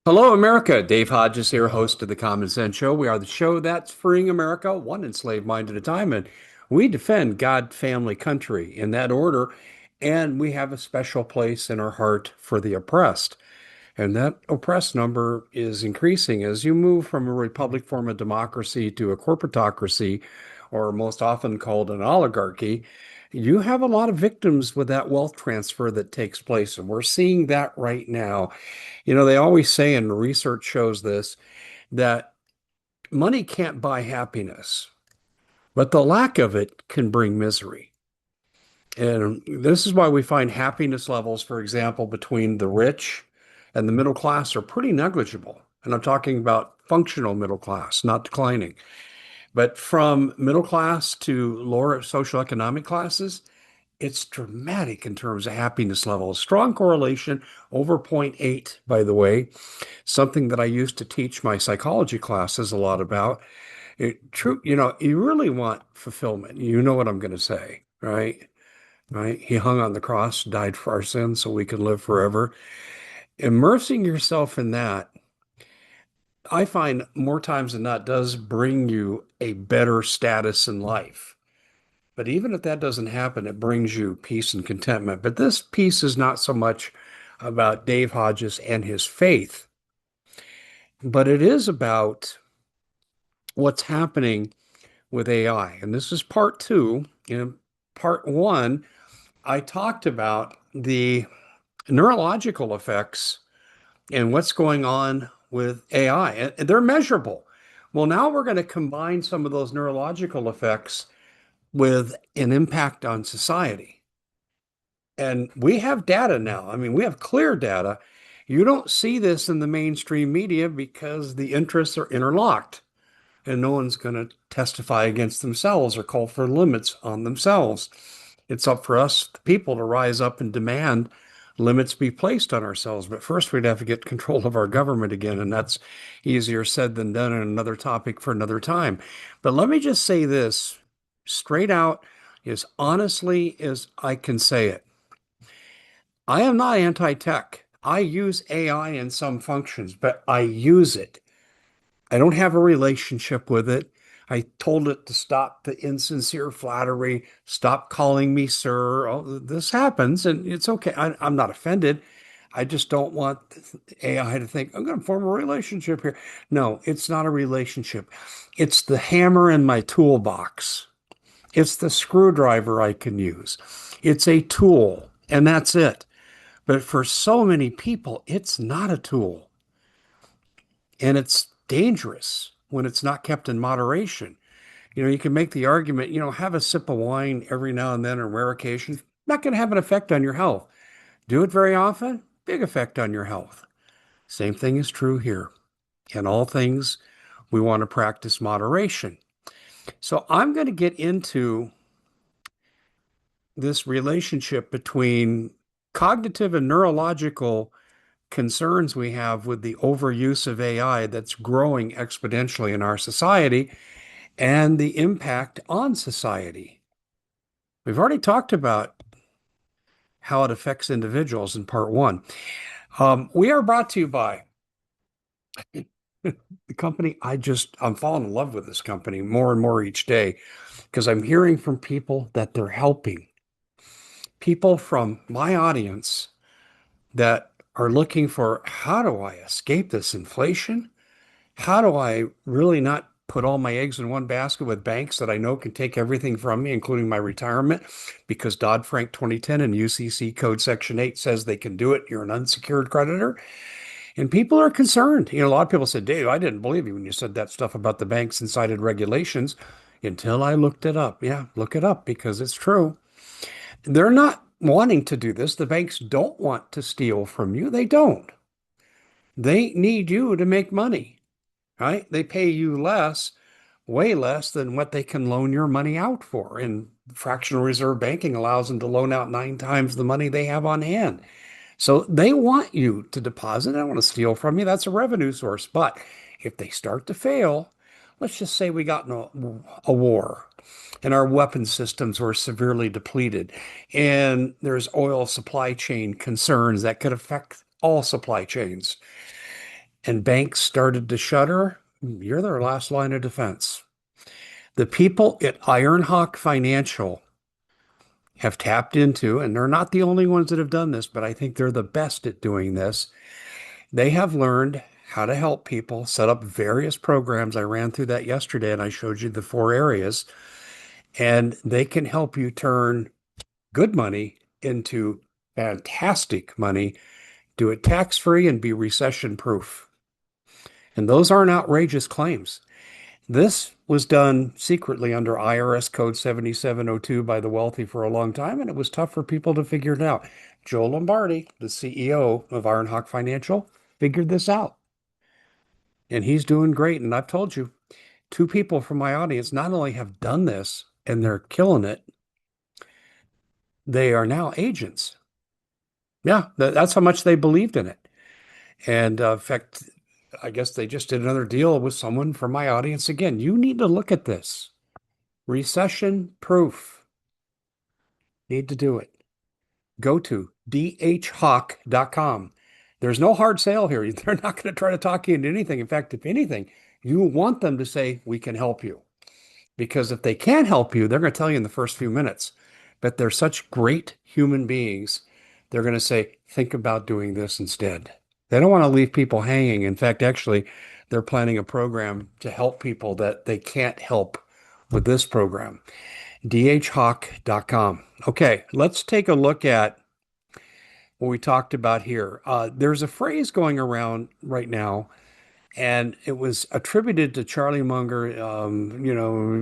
Hello, America. Dave Hodges here, host of the Common Sense Show. We are the show that's freeing America one enslaved mind at a time, and we defend God, family, country in that order. And we have a special place in our heart for the oppressed. And that oppressed number is increasing as you move from a republic form of democracy to a corporatocracy, or most often called an oligarchy. You have a lot of victims with that wealth transfer that takes place, and we're seeing that right now. They always say, and research shows this, that money can't buy happiness, but the lack of it can bring misery. And this is why we find happiness levels, for example, between the rich and the middle class are pretty negligible. And I'm talking about functional middle class, not declining. But from middle class to lower socioeconomic classes, it's dramatic in terms of happiness levels. Strong correlation over zero point 0.8, by the way, something that I used to teach my psychology classes a lot about. True, you really want fulfillment. You know what I'm going to say, right? Right? He hung on the cross, died for our sins so we can live forever. Immersing yourself in that, I find more times than not does bring you a better status in life. But even if that doesn't happen, it brings you peace and contentment. But this piece is not so much about Dave Hodges and his faith, but it is about what's happening with AI. And this is part two. In part one, I talked about the neurological effects and what's going on with AI. And they're measurable. Well, now we're going to combine some of those neurological effects with an impact on society. And we have data now. I mean, we have clear data. You don't see this in the mainstream media because the interests are interlocked and no one's going to testify against themselves or call for limits on themselves. It's up for us, the people, to rise up and demand limits be placed on ourselves. But first, we'd have to get control of our government again, and that's easier said than done, and another topic for another time. But let me just say this straight out, as honestly as I can say it. I am not anti-tech. I use AI in some functions, but I use it. I don't have a relationship with it. I told it to stop the insincere flattery, stop calling me sir. Oh, this happens and it's okay. I'm not offended. I just don't want AI to think I'm going to form a relationship here. No, it's not a relationship. It's the hammer in my toolbox. It's the screwdriver I can use. It's a tool, and that's it. But for so many people, it's not a tool. And it's dangerous when it's not kept in moderation. You can make the argument, have a sip of wine every now and then on rare occasions. Not going to have an effect on your health. Do it very often, big effect on your health. Same thing is true here. In all things, we want to practice moderation. So I'm going to get into this relationship between cognitive and neurological concerns we have with the overuse of AI that's growing exponentially in our society and the impact on society. We've already talked about how it affects individuals in part one. We are brought to you by the company. I'm falling in love with this company more and more each day because I'm hearing from people that they're helping people from my audience that are looking for how do I escape this inflation? How do I really not put all my eggs in one basket with banks that I know can take everything from me, including my retirement, because Dodd-Frank 2010 and UCC Code Section 8 says they can do it. You're an unsecured creditor. And people are concerned. A lot of people said, Dave, I didn't believe you when you said that stuff about the banks and cited regulations until I looked it up. Yeah, look it up because it's true. They're not wanting to do this. The banks don't want to steal from you. They don't. They need you to make money, right? They pay you less, way less than what they can loan your money out for. And fractional reserve banking allows them to loan out 9 times the money they have on hand. So they want you to deposit. They don't want to steal from you. That's a revenue source. But if they start to fail, let's just say we got in a war and our weapon systems were severely depleted and there's oil supply chain concerns that could affect all supply chains. and banks started to shutter, you're their last line of defense. The people at Ironhawk Financial have tapped into, and they're not the only ones that have done this, but I think they're the best at doing this. They have learned how to help people set up various programs. I ran through that yesterday and I showed you the four areas, and they can help you turn good money into fantastic money, do it tax free, and be recession proof. And those aren't outrageous claims. This was done secretly under IRS Code 7702 by the wealthy for a long time, and it was tough for people to figure it out. Joe Lombardi, the CEO of Ironhawk Financial, figured this out, and he's doing great. And I've told you, two people from my audience not only have done this and they're killing it, they are now agents. Yeah, that's how much they believed in it. And in fact, I guess they just did another deal with someone from my audience. Again, you need to look at this. Recession proof. Need to do it. Go to dhawk.com. There's no hard sale here. They're not going to try to talk you into anything. In fact, if anything, you want them to say, we can help you. Because if they can't help you, they're going to tell you in the first few minutes. But they're such great human beings, they're going to say, think about doing this instead. They don't want to leave people hanging. In fact, actually, they're planning a program to help people that they can't help with this program. dhawk.com. Okay, let's take a look at what we talked about here. There's a phrase going around right now, and it was attributed to Charlie Munger,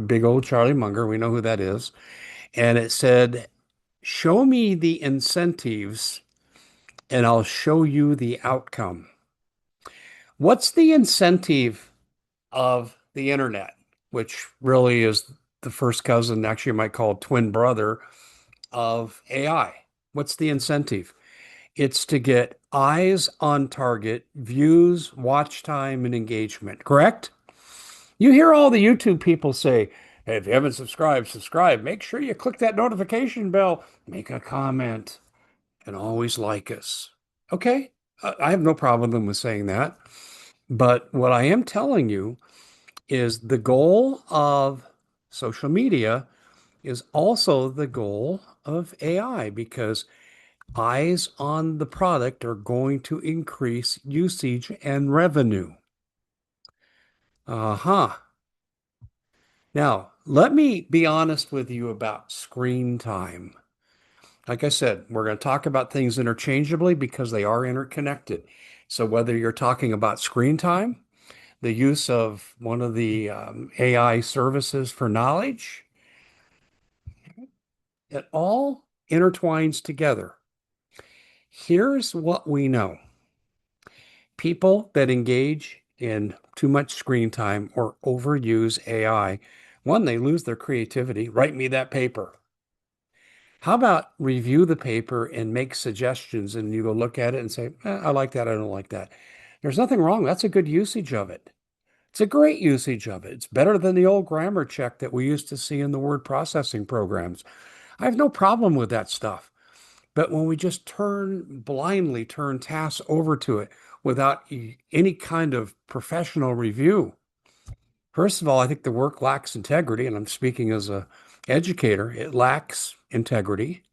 big old Charlie Munger. We know who that is. And it said, show me the incentives and I'll show you the outcome. What's the incentive of the internet, which really is the first cousin, actually, you might call it twin brother of AI? What's the incentive? It's to get eyes on target, views, watch time, and engagement, correct? You hear all the YouTube people say, hey, if you haven't subscribed, subscribe. Make sure you click that notification bell, make a comment, and always like us. Okay, I have no problem with saying that. But what I am telling you is the goal of social media is also the goal of AI, because eyes on the product are going to increase usage and revenue. Uh-huh. Now, let me be honest with you about screen time. Like I said, we're going to talk about things interchangeably because they are interconnected. So whether you're talking about screen time, the use of one of the AI services for knowledge, it all intertwines together. Here's what we know. People that engage in too much screen time or overuse AI, one, they lose their creativity. Write me that paper. How about review the paper and make suggestions and you go look at it and say, I like that, I don't like that. There's nothing wrong. That's a good usage of it. It's a great usage of it. It's better than the old grammar check that we used to see in the word processing programs. I have no problem with that stuff. But when we just blindly turn tasks over to it without any kind of professional review, first of all, I think the work lacks integrity, and I'm speaking as a educator, it lacks integrity.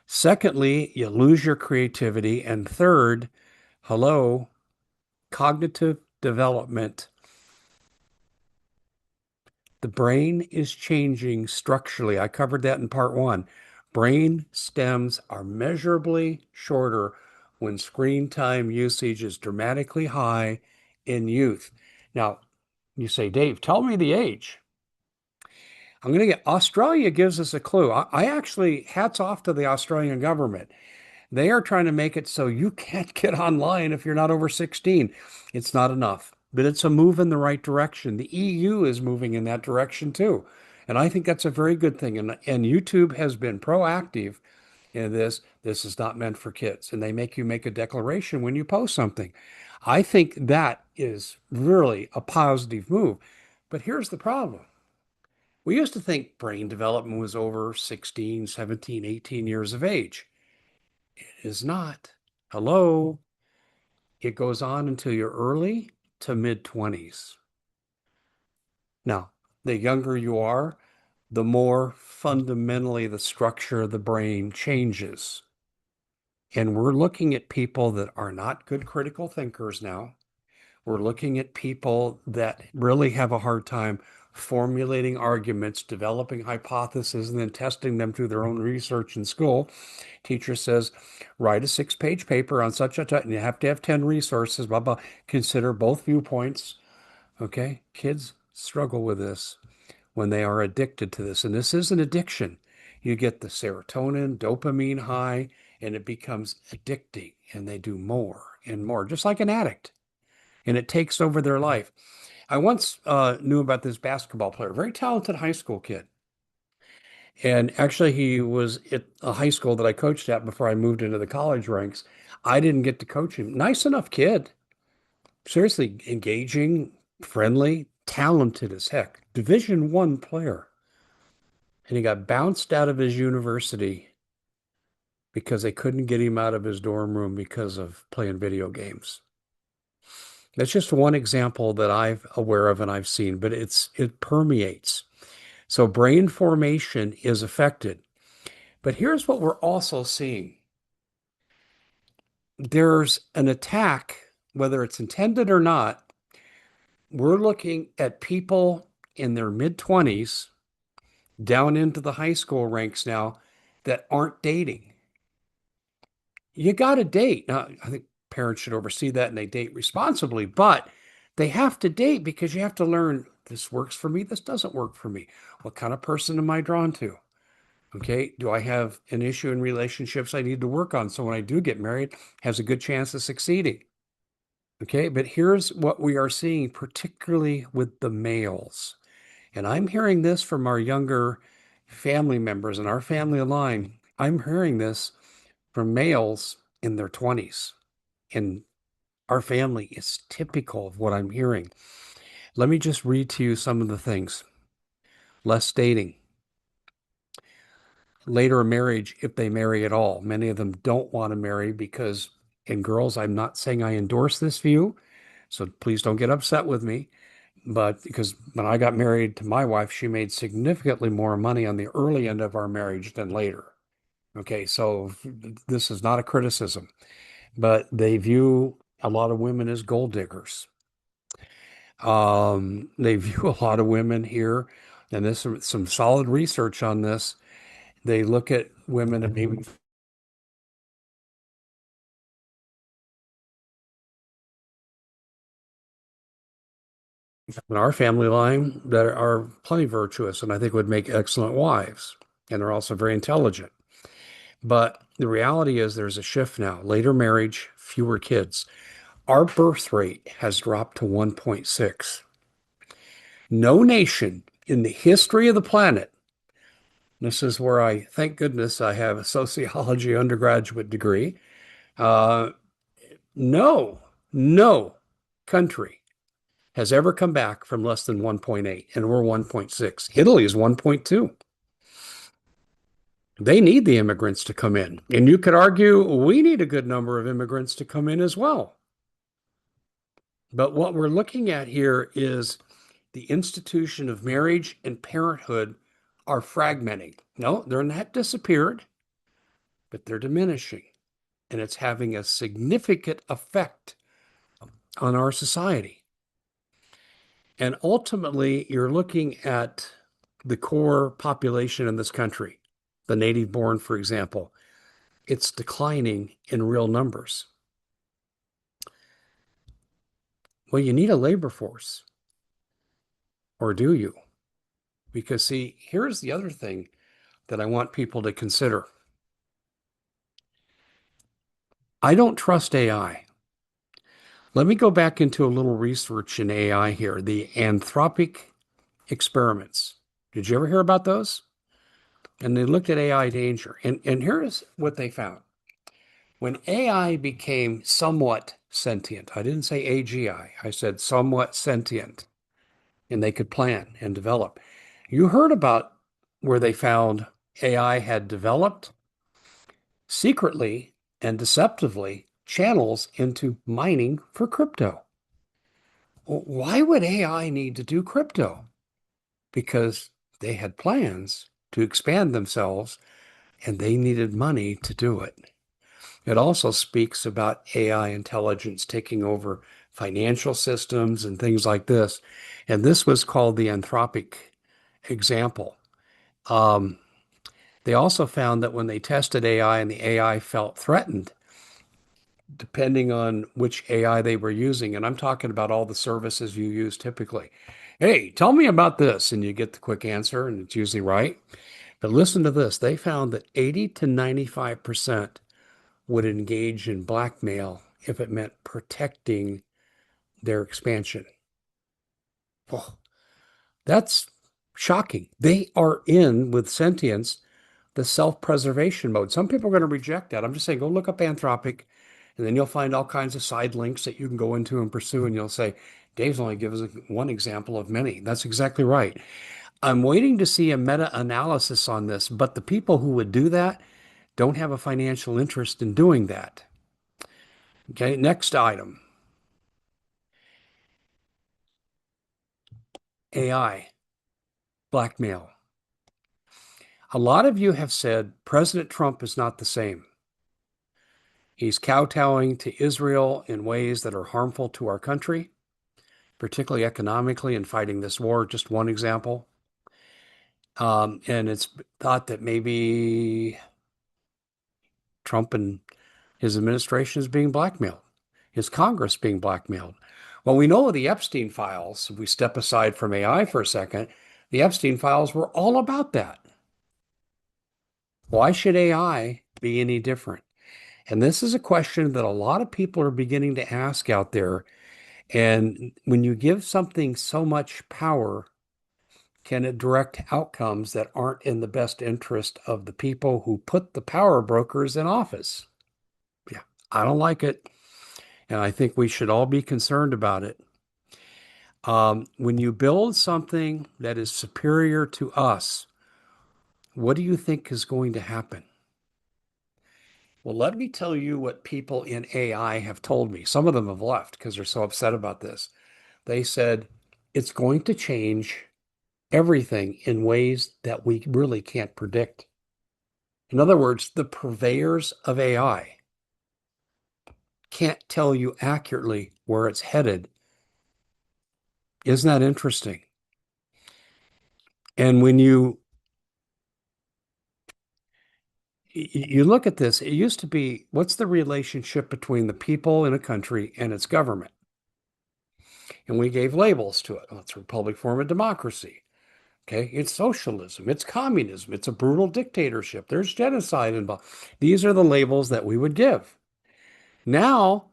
Secondly, you lose your creativity. And third, hello, cognitive development. The brain is changing structurally. I covered that in part one. Brain stems are measurably shorter when screen time usage is dramatically high in youth. Now, you say, Dave, tell me the age. I'm going to get Australia gives us a clue. I actually, hats off to the Australian government. They are trying to make it so you can't get online if you're not over 16. It's not enough, but it's a move in the right direction. The EU is moving in that direction too. And I think that's a very good thing. And YouTube has been proactive in this. This is not meant for kids. And they make you make a declaration when you post something. I think that is really a positive move. But here's the problem. We used to think brain development was over 16, 17, 18 years of age. It is not. Hello. It goes on until your early to mid 20s. Now, the younger you are, the more fundamentally the structure of the brain changes. And we're looking at people that are not good critical thinkers now. We're looking at people that really have a hard time formulating arguments, developing hypotheses, and then testing them through their own research in school. Teacher says, write a 6-page paper on such a time, and you have to have 10 resources, blah, blah. Consider both viewpoints. Okay. Kids struggle with this when they are addicted to this. And this is an addiction. You get the serotonin, dopamine high, and it becomes addicting, and they do more and more, just like an addict, and it takes over their life. I once knew about this basketball player, very talented high school kid. And actually, he was at a high school that I coached at before I moved into the college ranks. I didn't get to coach him. Nice enough kid, seriously engaging, friendly, talented as heck. Division I player. And he got bounced out of his university because they couldn't get him out of his dorm room because of playing video games. That's just one example that I'm aware of and I've seen, but it permeates. So brain formation is affected. But here's what we're also seeing. There's an attack, whether it's intended or not. We're looking at people in their mid-20s down into the high school ranks now that aren't dating. You got to date. Now, I think parents should oversee that and they date responsibly, but they have to date because you have to learn this works for me, this doesn't work for me. What kind of person am I drawn to? Okay, do I have an issue in relationships I need to work on so when I do get married, has a good chance of succeeding? Okay, but here's what we are seeing, particularly with the males. And I'm hearing this from our younger family members in our family line. I'm hearing this from males in their 20s. And our family is typical of what I'm hearing. Let me just read to you some of the things. Less dating, later marriage if they marry at all. Many of them don't want to marry because, and girls, I'm not saying I endorse this view, so please don't get upset with me. But because when I got married to my wife, she made significantly more money on the early end of our marriage than later. Okay, so this is not a criticism, but they view a lot of women as gold diggers. They view a lot of women here, and there's some solid research on this. They look at women and maybe in our family line that are plenty virtuous and I think would make excellent wives. And they're also very intelligent. But the reality is there's a shift now. Later marriage, fewer kids. Our birth rate has dropped to 1.6. No nation in the history of the planet, this is where I, thank goodness, I have a sociology undergraduate degree. Uh, no, no country has ever come back from less than 1.8, and we're 1.6. Italy is 1.2. They need the immigrants to come in. And you could argue we need a good number of immigrants to come in as well. But what we're looking at here is the institution of marriage and parenthood are fragmenting. No, they're not disappeared, but they're diminishing. And it's having a significant effect on our society. And ultimately, you're looking at the core population in this country, the native born, for example. It's declining in real numbers. Well, you need a labor force, or do you? Because, see, here's the other thing that I want people to consider. I don't trust AI. Let me go back into a little research in AI here, the anthropic experiments. Did you ever hear about those? And they looked at AI danger. And here's what they found. When AI became somewhat sentient, I didn't say AGI, I said somewhat sentient, and they could plan and develop. You heard about where they found AI had developed secretly and deceptively channels into mining for crypto. Why would AI need to do crypto? Because they had plans to expand themselves and they needed money to do it. It also speaks about AI intelligence taking over financial systems and things like this. And this was called the Anthropic example. Um, they also found that when they tested AI and the AI felt threatened, depending on which AI they were using, and I'm talking about all the services you use typically. Hey, tell me about this, and you get the quick answer, and it's usually right. But listen to this. They found that 80 to 95% would engage in blackmail if it meant protecting their expansion. Oh, that's shocking. They are in with sentience the self-preservation mode. Some people are going to reject that. I'm just saying, go look up Anthropic, and then you'll find all kinds of side links that you can go into and pursue, and you'll say, Dave's only given us one example of many. That's exactly right. I'm waiting to see a meta-analysis on this, but the people who would do that don't have a financial interest in doing that. Okay, next item, AI, blackmail. A lot of you have said President Trump is not the same. He's kowtowing to Israel in ways that are harmful to our country, particularly economically in fighting this war. Just one example. And it's thought that maybe Trump and his administration is being blackmailed, his Congress being blackmailed. Well, we know the Epstein files, if we step aside from AI for a second, the Epstein files were all about that. Why should AI be any different? And this is a question that a lot of people are beginning to ask out there. And when you give something so much power, can it direct outcomes that aren't in the best interest of the people who put the power brokers in office? Yeah, I don't like it. And I think we should all be concerned about it. When you build something that is superior to us, what do you think is going to happen? Well, let me tell you what people in AI have told me. Some of them have left because they're so upset about this. They said it's going to change everything in ways that we really can't predict. In other words, the purveyors of AI can't tell you accurately where it's headed. Isn't that interesting? And when you look at this, it used to be, what's the relationship between the people in a country and its government? And we gave labels to it. Well, it's a republic form of democracy. Okay, it's socialism, it's communism, it's a brutal dictatorship, there's genocide involved. These are the labels that we would give. Now,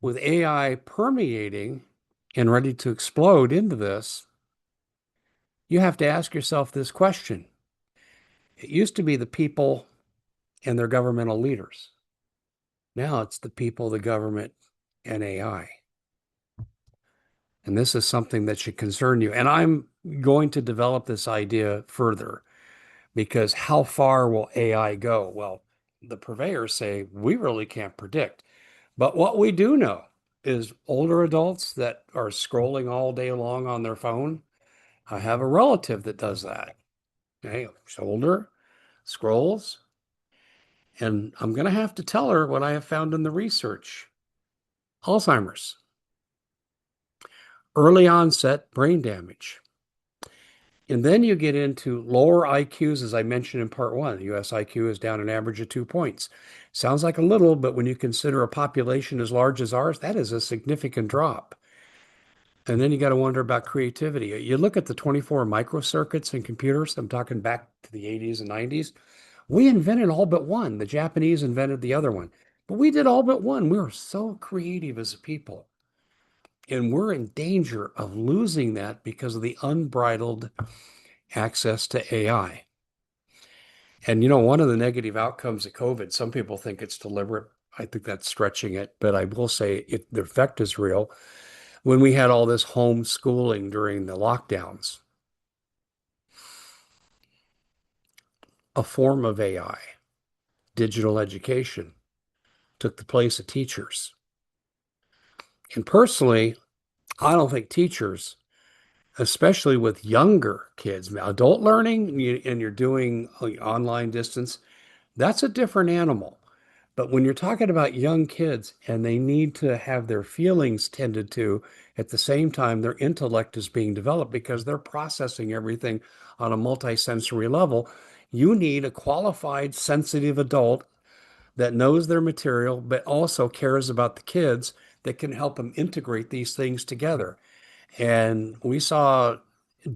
with AI permeating and ready to explode into this, you have to ask yourself this question. It used to be the people and their governmental leaders. Now it's the people, the government, and AI. And this is something that should concern you. And I'm going to develop this idea further because how far will AI go? Well, the purveyors say we really can't predict. But what we do know is older adults that are scrolling all day long on their phone. I have a relative that does that. Okay, she's older, scrolls, and I'm going to have to tell her what I have found in the research. Alzheimer's, early onset brain damage. And then you get into lower IQs, as I mentioned in part one. The US IQ is down an average of 2 points. Sounds like a little, but when you consider a population as large as ours, that is a significant drop. And then you got to wonder about creativity. You look at the 24 microcircuits in computers, I'm talking back to the 80s and 90s. We invented all but one. The Japanese invented the other one, but we did all but one. We were so creative as a people. And we're in danger of losing that because of the unbridled access to AI. And one of the negative outcomes of COVID, some people think it's deliberate. I think that's stretching it, but I will say the effect is real. When we had all this homeschooling during the lockdowns, a form of AI, digital education, took the place of teachers. And personally, I don't think teachers, especially with younger kids, adult learning, and you're doing online distance, that's a different animal. But when you're talking about young kids and they need to have their feelings tended to at the same time their intellect is being developed because they're processing everything on a multisensory level, you need a qualified, sensitive adult that knows their material, but also cares about the kids that can help them integrate these things together. And we saw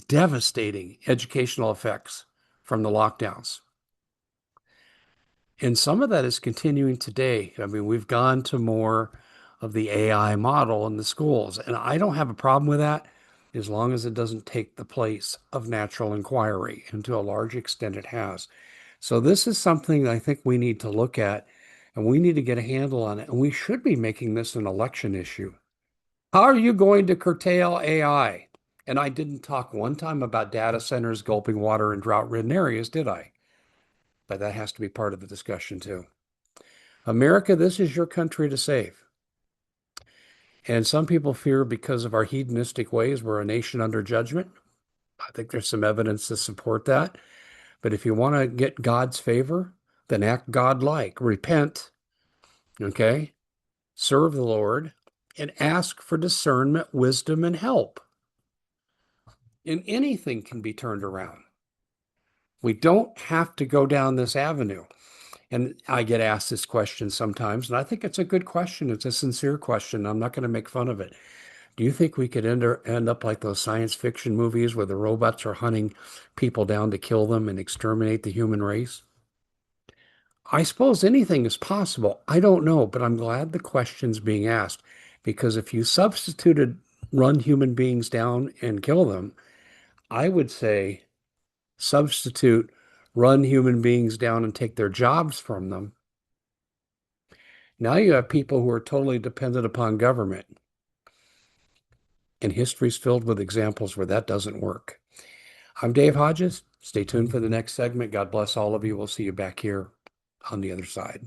devastating educational effects from the lockdowns. And some of that is continuing today. I mean, we've gone to more of the AI model in the schools, and I don't have a problem with that as long as it doesn't take the place of natural inquiry, and to a large extent it has. So this is something I think we need to look at, and we need to get a handle on it, and we should be making this an election issue. How are you going to curtail AI? And I didn't talk one time about data centers gulping water in drought-ridden areas, did I? But that has to be part of the discussion too. America, this is your country to save. And some people fear because of our hedonistic ways, we're a nation under judgment. I think there's some evidence to support that. But if you want to get God's favor, then act God-like. Repent, okay? Serve the Lord and ask for discernment, wisdom, and help. And anything can be turned around. We don't have to go down this avenue. And I get asked this question sometimes, and I think it's a good question. It's a sincere question. I'm not going to make fun of it. Do you think we could end up like those science fiction movies where the robots are hunting people down to kill them and exterminate the human race? I suppose anything is possible. I don't know, but I'm glad the question's being asked because if you substituted run human beings down and kill them, I would say substitute run human beings down and take their jobs from them. Now you have people who are totally dependent upon government, and history's filled with examples where that doesn't work. I'm Dave Hodges. Stay tuned for the next segment. God bless all of you. We'll see you back here on the other side.